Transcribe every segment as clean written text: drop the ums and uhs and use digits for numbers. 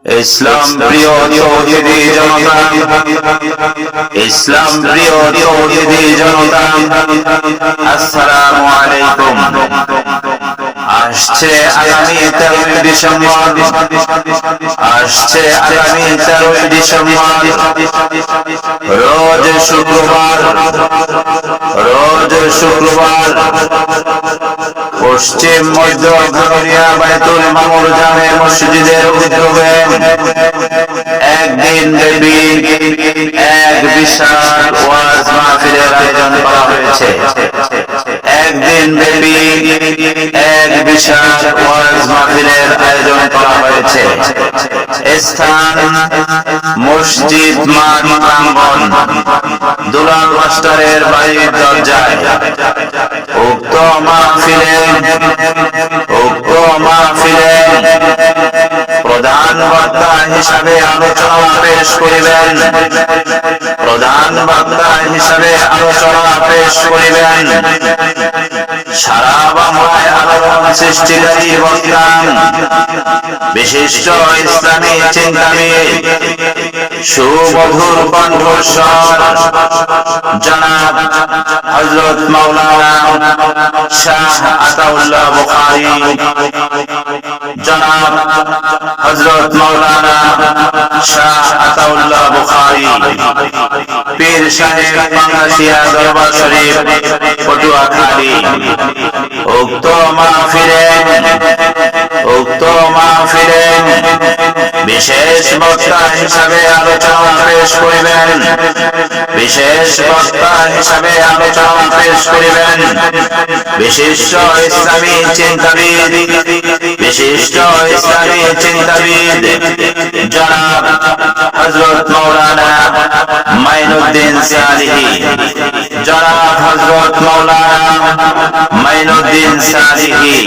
ইসলাম প্রিয় তৌহিদি জনতা, ইসলাম প্রিয় তৌহিদি জনতা, আসসালামু আলাইকুম। আসছে আগামী 13 ডিসেম্বর, আসছে আগামী 13 ডিসেম্বর, রোজ শুক্রবার, রোজ শুক্রবার পশ্চিম মধ্য ঘাগরিয়া বাইতুল মামুর জামে মসজিদের উদ্যোগে একদিন ব্যাপী এক বিশাল ওয়াজ মাহফিলের আয়োজন করা হয়েছে। একদিন ব্যাপী এক বিশাল ওয়াজ মাহফিলের আয়োজন করা হয়েছে। স্থান মসজিদ মাঠ প্রাঙ্গণ, দুলাল মাস্টারের বাড়ির দরজায়। উক্ত মাহফিলে প্রধান বক্তা হিসাবে আলোচনা পেশ করিবেন, প্রধান বক্তা হিসাবে আলোচনা পেশ করিবেন সারা বাংলায় আলোড়ন সৃষ্টিকারী বক্তা, বিশিষ্ট ইসলামী চিন্তাবিদ, সুমধুর কণ্ঠস্বর জনাব হযরত মাওলানা শাহ আতাউল্লাহ বুখারী, জনাব হযরত মাওলানা শাহ আতাউল্লাহ বুখারী, পীর সাহেব বাংলাদেশিয়া দরবার শরীফ পটুয়াখালী। উক্ত মাহফিলে বিশেষ বক্তা হিসাবে আলোচনা পেশ করিবেন, বিশেষ বক্তা হিসাবে আলোচনা পেশ করিবেন বিশিষ্ট ইসলামী চিন্তাবিদ, বিশিষ্ট ইসলামী চিন্তাবিদ জনাব হযরত মাওলানা মাইনুদ্দিন সালিহি, জনাব হযরত মাওলানা মাইনুদ্দিন সালিহি,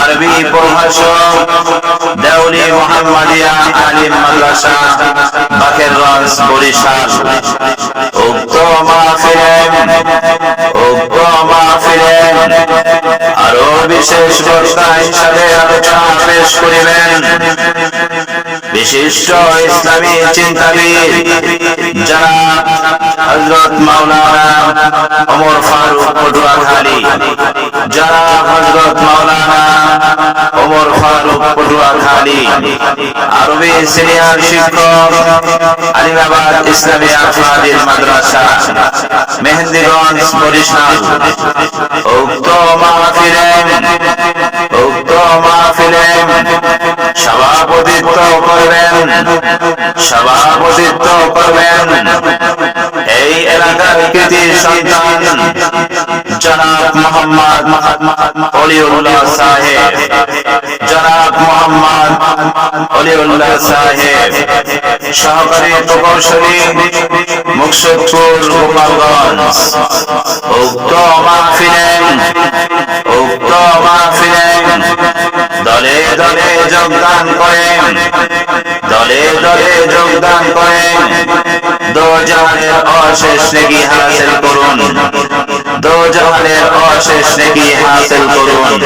আরবি প্রভাষক, দেওলি মুহাম্মাদিয়া আলিম মাদ্রাসা, বাকেরগঞ্জ, বরিশাল। উক্ত মাহফিলে আরো বিশেষ বক্তা হিসাবে আলোচনা পেশ করিবেন বিশিষ্ট ইসলামী চিন্তাবিদ জনাব হযরত মাওলানা ওমর ফারুক পটুয়াখালী, জনাব হযরত মাওলানা ওমর ফারুক পটুয়াখালী, আরবি সিনিয়র শিক্ষক, আলিমাবাদ ইসলামিয়া ফাজিল মাদ্রাসা, মেহেন্দিগঞ্জ, বরিশাল। উক্ত মাহফিলে সভাপতিত্ব করবেন এই এলাকার কৃতি সন্তান জনাব মোহাম্মদ অলিউল্লাহ সাহেব, জনাব মোহাম্মদ অলিউল্লাহ সাহেব, সহকারী প্রকৌশলী, মুকসুদপুর, গোপালগঞ্জ। উক্ত মাহফিলে দলে দলে যোগদান করেন দো জাহানের অশেষ নেকি হাসিল করুন, দো জাহানের অশেষ নেকি হাসিল করুন।